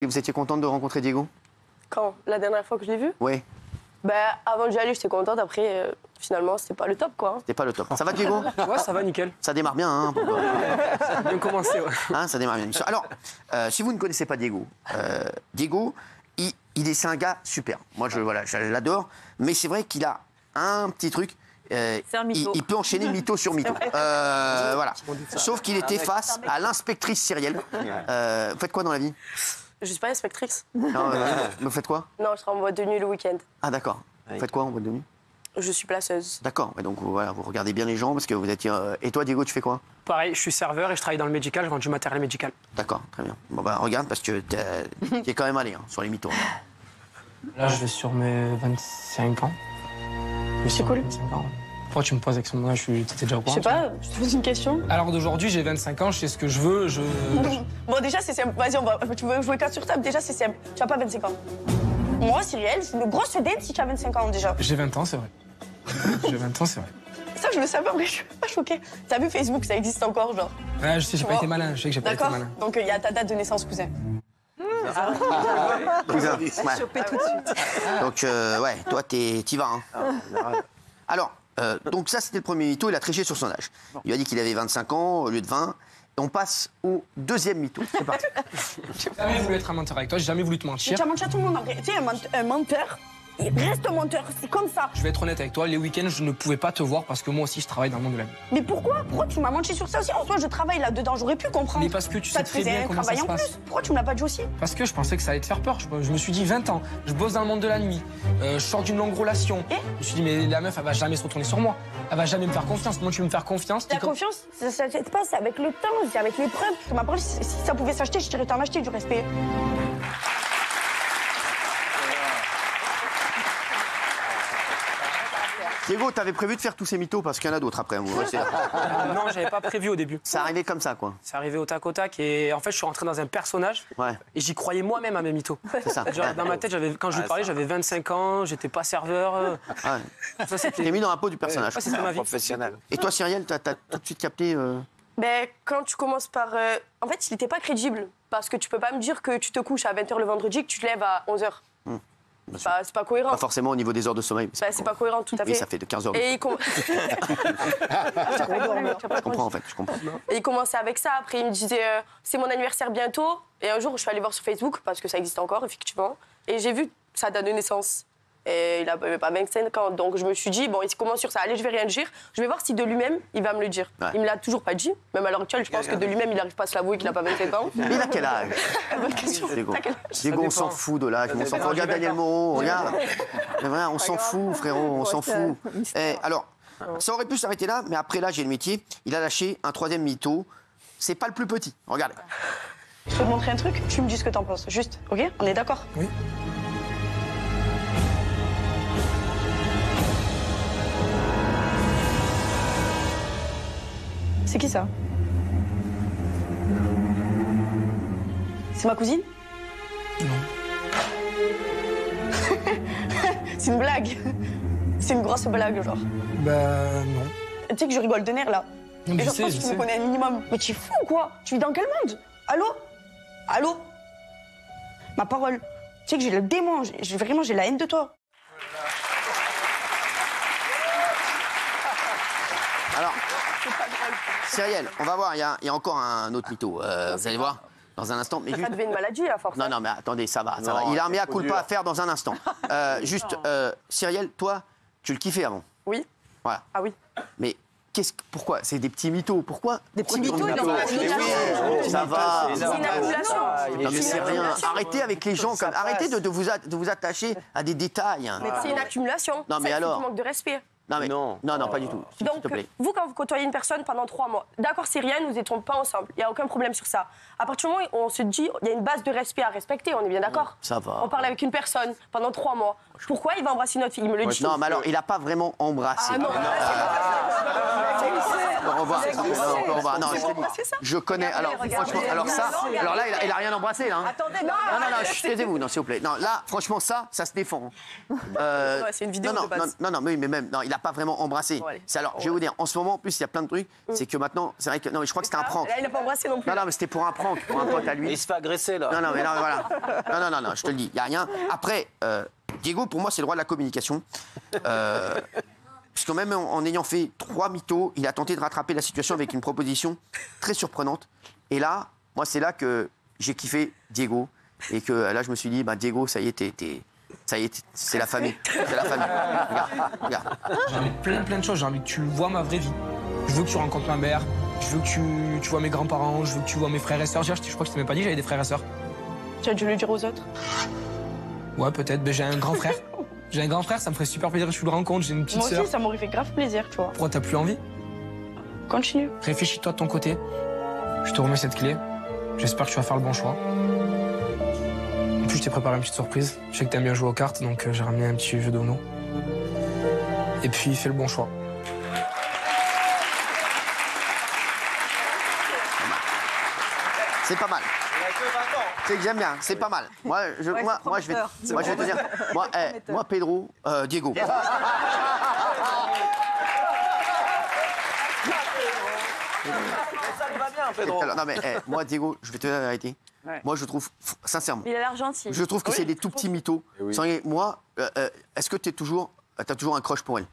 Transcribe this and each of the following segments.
Et vous étiez contente de rencontrer Diego? Quand? La dernière fois que je l'ai vu? Oui. Bah, avant d'y aller, j'étais contente. Après, finalement, c'était pas le top, quoi. C'était pas le top. Ça va, Diego? Ouais, ça va, nickel. Ça démarre bien, hein? Ça a bien commencé, ouais. Hein, ça démarre bien. Alors, si vous ne connaissez pas Diego, Diego, c'est un gars super. Moi, je l'adore. Mais c'est vrai qu'il a un petit truc. C'est un mytho. Il peut enchaîner mytho sur mytho. Voilà. Sauf qu'il était face à l'inspectrice Cyrielle. Vous faites quoi dans la vie? Je suis pas inspectrice. Non, vous faites quoi? Non, je serai en boîte de nuit le week-end. Ah, d'accord. Vous faites quoi en boîte de nuit? Je suis placeuse. D'accord. Donc, voilà, vous regardez bien les gens parce que vous êtes... Et toi, Diego, tu fais quoi? Pareil, je suis serveur et je travaille dans le médical, je vends du matériel médical. D'accord, très bien. Bon, bah, regarde parce que t'es quand même allé hein, sur les mythos. Là, je vais sur mes 25 ans. C'est cool. 25 ans. Pourquoi tu me poses avec son nom? T'étais déjà au Je courant? sais pas, je te pose une question. Alors d'aujourd'hui, j'ai 25 ans, je sais ce que je veux, Bon, déjà, c'est simple. Vas-y, tu veux jouer carte sur table? Déjà, c'est simple. Tu as pas 25 ans. Moi, Cyrielle, c'est une grosse dette si tu as 25 ans déjà. J'ai 20 ans, c'est vrai. J'ai 20 ans, c'est vrai. Ça, je le savais, mais je suis pas choquée. T'as vu Facebook, ça existe encore, genre. Ouais, je sais, j'ai pas été malin, je sais que j'ai pas été D'accord. malin. Donc, il y a ta date de naissance, cousin. Cousin, ouais. Chopé tout de suite. Donc, ouais, toi, t'y vas. Hein. Alors, donc ça, c'était le premier mytho. Il a triché sur son âge. Il a dit qu'il avait 25 ans au lieu de 20. Et on passe au deuxième mytho. C'est parti. J'ai jamais voulu être un menteur avec toi, j'ai jamais voulu te Tu mentir. as menti à tout le monde, en vrai. Tu sais, un menteur, il reste menteur. C'est comme ça. Je vais être honnête avec toi, les week-ends, je ne pouvais pas te voir parce que moi aussi, je travaille dans le monde de la vie. Mais pourquoi? Pourquoi tu m'as menti sur ça aussi? En soi, je travaille là-dedans, j'aurais pu comprendre. Mais parce que tu Ça sais te très faisait bien un comment ça travail se en passe. plus. Pourquoi tu me l'as pas dit aussi? Parce que je pensais que ça allait te faire peur. Je me suis dit 20 ans, je bosse dans le monde de la nuit, je sors d'une longue relation. Et je me suis dit, mais la meuf, elle va jamais se retourner sur moi. Elle va jamais me faire confiance. Comment tu veux me faire confiance? La confiance, ça s'achète pas, c'est avec le temps, c'est avec l'épreuve. Parce que ma parole, si ça pouvait s'acheter, je dirais t'en acheter du respect. Diego, t'avais prévu de faire tous ces mythos parce qu'il y en a d'autres après. Vous restez là. Non, j'avais pas prévu au début. C'est arrivé comme ça, quoi. C'est arrivé au tac au tac et en fait, je suis rentré dans un personnage Ouais, et j'y croyais moi-même à mes mythos. c'est ça. Genre, dans ma tête, quand je lui parlais, j'avais 25 ans, j'étais pas serveur. Ouais. Ça, c'était T'es mis dans la peau du personnage. ouais, c'était ma vie. Professionnel. Et toi, Cyrielle, t'as tout de suite capté... Ben, quand tu commences par... En fait, il n'était pas crédible. Parce que tu peux pas me dire que tu te couches à 20h le vendredi, que tu te lèves à 11h. C'est pas cohérent. Pas forcément au niveau des heures de sommeil. Ben, c'est pas cohérent, tout à fait. Oui, ça fait de 15 heures. Et il Je comprends, en fait, je comprends. Et il commençait avec ça. Après, il me disait c'est mon anniversaire bientôt. Et un jour, je suis allée voir sur Facebook, parce que ça existe encore, effectivement. Et j'ai vu sa date de naissance. Et il avait pas 25 ans. Donc je me suis dit, bon, il commence sur ça. Allez, je vais rien dire. Je vais voir si de lui-même, il va me le dire. Ouais. Il me l'a toujours pas dit. Même à l'heure actuelle, je pense que de lui-même, il n'arrive pas à se l'avouer qu'il n'a pas 25 ans. Mais il a quel âge? Bonne question. Diego, T'as quel Diego, on s'en fout de l'âge. On s'en fout. Regarde Daniel Moreau, regarde. Mais voilà, on s'en fout, frérot, on s'en fout. Alors, ça aurait pu s'arrêter là, mais après là, j'ai le métier. Il a lâché un troisième mytho. C'est pas le plus petit. Regardez. Je peux te montrer un truc? Tu me dis ce que t'en penses. Juste, ok? On est d'accord? Oui. C'est qui ça? C'est ma cousine? Non. C'est une blague. C'est une grosse blague, genre. Bah non. Tu sais que je rigole de nerfs, là. Non, Et mais genre, je pense que tu me connais un minimum. Mais tu es fou ou quoi? Tu vis dans quel monde? Allô? Allô? Ma parole. Tu sais que j'ai le démon. Vraiment, j'ai la haine de toi. Alors, Cyrielle, on va voir. Il y a encore un autre mytho. Vous allez voir dans un instant. Mais Ça juste... devient une maladie, à force. Non, non, mais attendez, ça va. Ça Non, va. Il a un c'est mea trop culpa dur. à faire dans un instant. Juste, Cyrielle, toi, tu le kiffais avant. Oui? Voilà. Ah oui. Mais pourquoi? C'est des petits mythos. Pourquoi? Des petits Pourquoi mythos, tu il en en a as une accumulation. Ça va. C'est une accumulation. Non, mais c'est rien. accumulation. Arrêtez avec les gens comme. Arrêtez de vous attacher à des détails. Mais c'est une accumulation. Non, mais Ça, alors c'est du manque de respect. Non, mais Non. non, pas du tout. S'il Donc, te plaît. vous, quand vous côtoyez une personne pendant 3 mois, d'accord, c'est rien, nous n'étions pas ensemble. Il n'y a aucun problème sur ça. À partir du moment où on se dit, il y a une base de respect à respecter, on est bien d'accord? Ça va. On parle avec une personne pendant 3 mois. Pourquoi il va embrasser notre fille? Il me le dit. Non, mais alors, il n'a pas vraiment embrassé. Ah non, au revoir. Non, au revoir. Non, je te dis, je connais. Alors, franchement, alors là, il a rien embrassé, là. Hein. Attendez, Non, taisez-vous, non, s'il vous plaît. Non, là, franchement, ça se défend. C'est une vidéo non, de base. non, mais même, non, il n'a pas vraiment embrassé. Bon, allez. Alors, je vais vous dire, en ce moment, en plus, il y a plein de trucs. C'est que maintenant, c'est vrai que, non, mais je crois que c'était un prank. Là, il n'a pas embrassé non plus. Non, mais c'était pour un prank, pour un pote à lui. Il se fait agresser, là. Non, mais voilà. Non, je te le dis, il n'y a rien. Après, Diego, pour moi, c'est le roi de la communication. Puisque même en ayant fait 3 mythos, il a tenté de rattraper la situation avec une proposition très surprenante. Et là, moi, c'est là que j'ai kiffé Diego. Et que là, je me suis dit, bah, Diego, ça y est, c'est la famille. C'est la famille. Regarde. J'ai envie de plein de choses. J'ai envie que tu vois ma vraie vie. Je veux que tu rencontres ma mère. Je veux que tu vois mes grands-parents. Je veux que tu vois mes frères et sœurs. Je crois que je t'ai même pas dit que j'avais des frères et sœurs. Tu as dû le dire aux autres. Ouais, peut-être. Mais j'ai un grand frère. J'ai un grand frère, ça me ferait super plaisir que tu le rencontres. J'ai une petite Moi sœur. aussi, ça m'aurait fait grave plaisir, tu vois. Pourquoi t'as plus envie? Continue. Réfléchis-toi de ton côté. Je te remets cette clé. J'espère que tu vas faire le bon choix. En plus, je t'ai préparé une petite surprise. Je sais que t'aimes bien jouer aux cartes, donc j'ai ramené un petit jeu d'Uno. Et puis, fais le bon choix. C'est pas mal. C'est que j'aime bien, c'est pas mal. Moi, je vais te dire. Moi, Pedro, Diego. Ça me va bien, Pedro. Alors, non, mais moi, Diego, je vais te dire la vérité. Ouais. Moi, je trouve, sincèrement, Il a l'air gentil. je trouve que c'est des tout petits mythos. Moi, est-ce que t'as toujours un crush pour elle?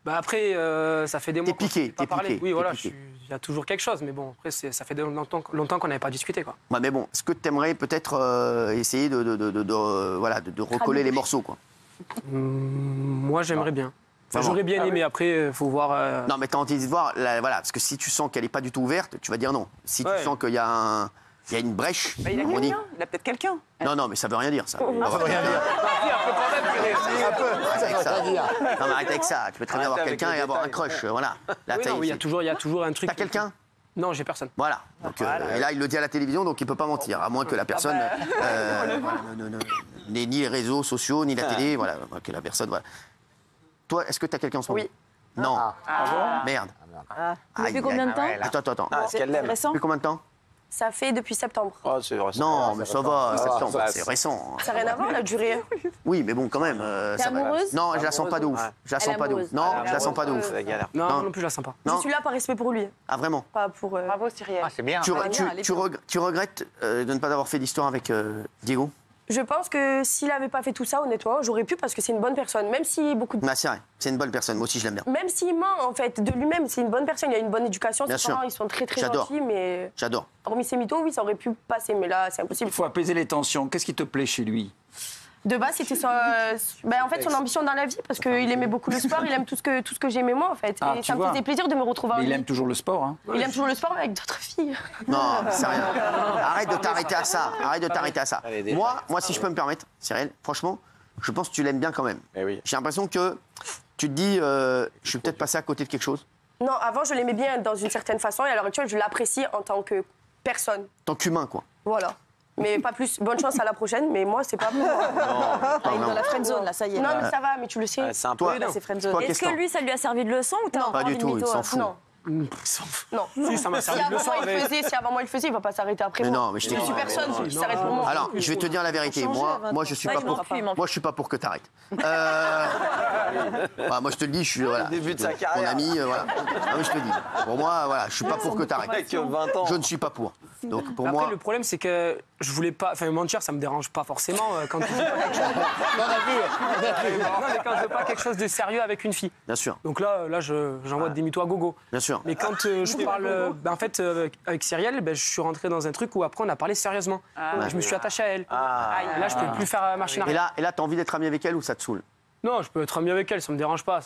Bah après, ça fait des mois. T'es piqué, qu'on s'est pas t'es parlé. piqué, Oui, t'es voilà, piqué. il y a toujours quelque chose, mais bon, après, ça fait longtemps qu'on n'avait pas discuté, quoi. Ouais, mais bon, est-ce que t'aimerais peut-être essayer de recoller les morceaux, quoi? Moi, j'aimerais bien. Enfin, Vraiment. j'aurais bien aimé, après, il faut voir... Non, mais t'as envie de voir, voilà, parce que si tu sens qu'elle n'est pas du tout ouverte, tu vas dire non. Si Ouais. tu sens qu'il y a une brèche, Bah, il a on dit. quelqu'un. Il a peut-être quelqu'un. Non, mais ça veut rien dire, ça. Ça veut rien dire. Non, mais arrête avec ça. Tu peux très bien avoir Arrête avec quelqu'un les et avoir un détails. crush, voilà. Là, Oui, t'as- non, il y a toujours un truc... T'as quelqu'un? Non, j'ai personne. Voilà. Donc, et là, il le dit à la télévision, donc il peut pas mentir, à moins que la personne n'ait ni les réseaux sociaux, ni la télé, voilà, que la personne, voilà. Toi, est-ce que t'as quelqu'un en ce moment? Oui. Non. Merde. Depuis combien de temps? Attends. Ah, est-ce qu'elle l'aime? Récent? Depuis combien de temps? Ça fait depuis septembre. Oh, c'est vrai. Non, mais ça va, septembre, ça, c'est récent. Ça n'a rien à voir, la durée. Oui, mais bon, quand même. T'es ça va. amoureuse? Non, je la sens pas de ouf. Ouais. Je la sens Elle est pas de ouf. amoureuse. Non, je la sens pas de ouf. C'est la galère. Non, Non. plus, je la sens pas. Non. Je suis là par respect pour lui, Ah, vraiment? pas pour... Bravo, Cyrielle. C'est bien. Tu, bien, tu- elle est tu bien. tu regrettes de ne pas avoir fait d'histoire avec Diego? Je pense que s'il n'avait pas fait tout ça, honnêtement, j'aurais pu parce que c'est une bonne personne. Même si beaucoup de... Bah, c'est vrai, c'est une bonne personne. Moi aussi, je l'aime bien. Même s'il ment, en fait, de lui-même, c'est une bonne personne. Il a une bonne éducation. Bien Ses sûr. parents, ils sont très, très J'adore. gentils. Mais J'adore. hormis ses mythos, oui, ça aurait pu passer. Mais là, c'est impossible. Il faut apaiser les tensions. Qu'est-ce qui te plaît chez lui? De base, c'était son ambition dans la vie parce qu'il aimait beaucoup le sport. Il aime tout ce que j'aimais moi, en fait. Ah, Et tu ça me vois. faisait plaisir de me retrouver en Mais il lui. aime toujours le sport. Hein. Il aime toujours le sport, mais avec d'autres filles. Non, mais sérieux. Arrête de t'arrêter à ça. Arrête de t'arrêter à ça. Allez, déjà. Moi, si je peux me permettre, Cyril, franchement, je pense que tu l'aimes bien quand même. Eh oui. J'ai l'impression que tu te dis, je suis peut-être passé à côté de quelque chose. Non, avant, je l'aimais bien dans une certaine façon. Et à l'heure actuelle, je l'apprécie en tant que personne. Tant qu'humain, quoi. Voilà. Mais pas plus. Bonne chance à la prochaine, mais moi, c'est pas pour moi. Il est dans la friend zone, là, ça y est. Non, mais ça va, mais tu le sais. Ouais, c'est un peu. Toi, Là, c'est friend zone. Toi, Est-ce qu'est-ce que que lui, ça lui a servi de leçon ou t'as encore Pas du envie de tout, il mytho, s'en hein fout. Non. Non. Si, ça m'a Si servi de avant, leçon. moi, si avant moi il le faisait, il va pas s'arrêter après Mais moi. non, mais je Je t'explique. suis personne qui non, s'arrête pour moi. Alors, je vais te dire la vérité. Moi, je suis Ouais, pas il m'en pour. fuit, il m'en Moi, je suis pas pour que t'arrêtes. Moi, je te le dis, je suis voilà. début de sa Ton carrière. ami, voilà. Ah oui, je te le dis. Pour moi, voilà, je suis pas pour que t'arrêtes. Avec 20 ans. Je ne suis pas pour. Donc, pour Après, moi, le problème, c'est que je voulais pas. Enfin, mentir, ça me dérange pas forcément quand tu dis pas quelque chose. Non, mais quand je veux pas quelque chose de sérieux avec une fille. bien sûr, Donc là, j'envoie des mythos à gogo. bien sûr. Mais quand je parle, en fait, avec Cyrielle, je suis rentré dans un truc où après on a parlé sérieusement. Je me suis attaché à elle. Et là, je peux plus faire marche en Et arrière. là, t'as envie d'être ami avec elle ou ça te saoule? Non, je peux être ami avec elle, ça me dérange pas.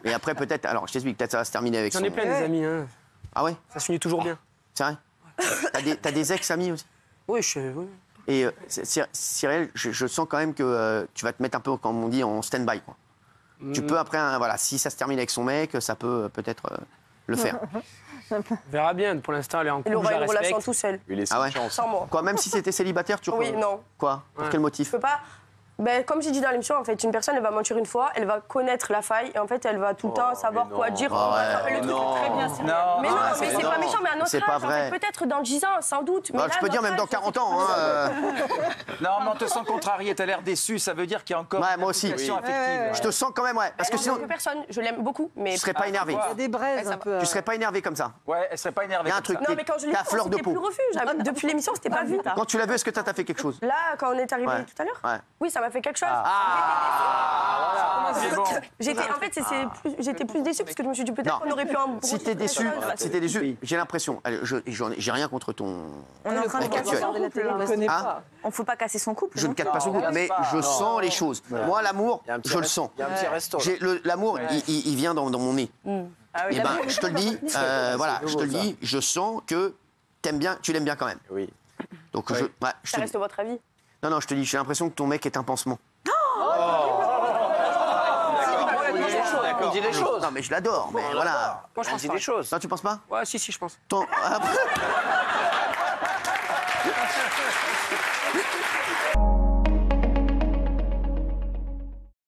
Et après, peut-être, alors, je t'explique, peut-être ça va se terminer avec J'en son. ai plein des amis. Hein. Ah ouais? Ça se finit toujours bien. C'est vrai? T'as des ex-amis aussi? Oui, oui. Et Cyril, je sens quand même que tu vas te mettre un peu, comme on dit, en stand-by, quoi. Tu peux après, voilà, si ça se termine avec son mec, ça peut peut-être le faire. On verra bien. Pour l'instant, elle est en Il couple, je aura la une relation respecte. tout seul, Lui laisser Ah ouais? une chance. sans moi. Quoi, même si c'était célibataire, tu Oui, non. Quoi? Pour Ouais. quel Je motif? peux pas. Ben, comme j'ai dit dans l'émission, en fait, une personne, elle va mentir une fois, elle va connaître la faille, et en fait, elle va tout le temps savoir quoi dire. Le truc est très bien. Non, Mais non, mais c'est pas méchant, mais à notre C'est âge, pas en vrai. fait, peut-être dans 10 ans, sans doute. Mais Bah, là, je peux dire notre même dans âge, 40 c'est ans. plus Hein, Non, mais on te sent contrarié, t'as l'air déçu, ça veut dire qu'il y a encore Ouais, une moi aussi. implication affective. Je te sens quand même, ouais. Parce que Non, sinon, je veux personne, je l'aime beaucoup, mais. tu serais pas énervé. Il y a des braises un peu. Tu serais pas énervé comme ça. Ouais, elle serait pas énervée. Il y a un comme truc. Non, mais quand je l'ai T'es à vu, fleur de c'était peau. plus refuge. Depuis l'émission, c'était pas vu. Quand tu l'as vu, est-ce que t'as fait quelque chose? Là, quand on est arrivé Ouais. tout à l'heure, Ouais. oui, ça m'a fait quelque chose. ça. C'est bon. J'étais plus déçue parce que je me suis dit peut-être Non. qu'on aurait pu en. Si t'es déçu, j'ai l'impression. Allez, j'ai rien contre ton. On est en train de mec casser actuel. son couple. On connaît Hein pas. On faut pas casser son couple. Je ne non capte pas son couple, mais je sens les choses. Moi, l'amour, Il y a un petit je le resto. sens. Il y a un petit resto. là. L'amour, il vient dans mon nez. Ah oui, Et ben, je te le dis, voilà, je te le nouveau, dis, je sens que tu l'aimes bien quand même. Oui. Donc je Ça te dis. reste votre avis. Non, je te dis, j'ai l'impression que ton mec est un pansement. On dit les choses. Non, mais je l'adore, mais voilà. Moi, je On pense dit pas. les choses. Non, tu penses pas? Ouais, si, je pense.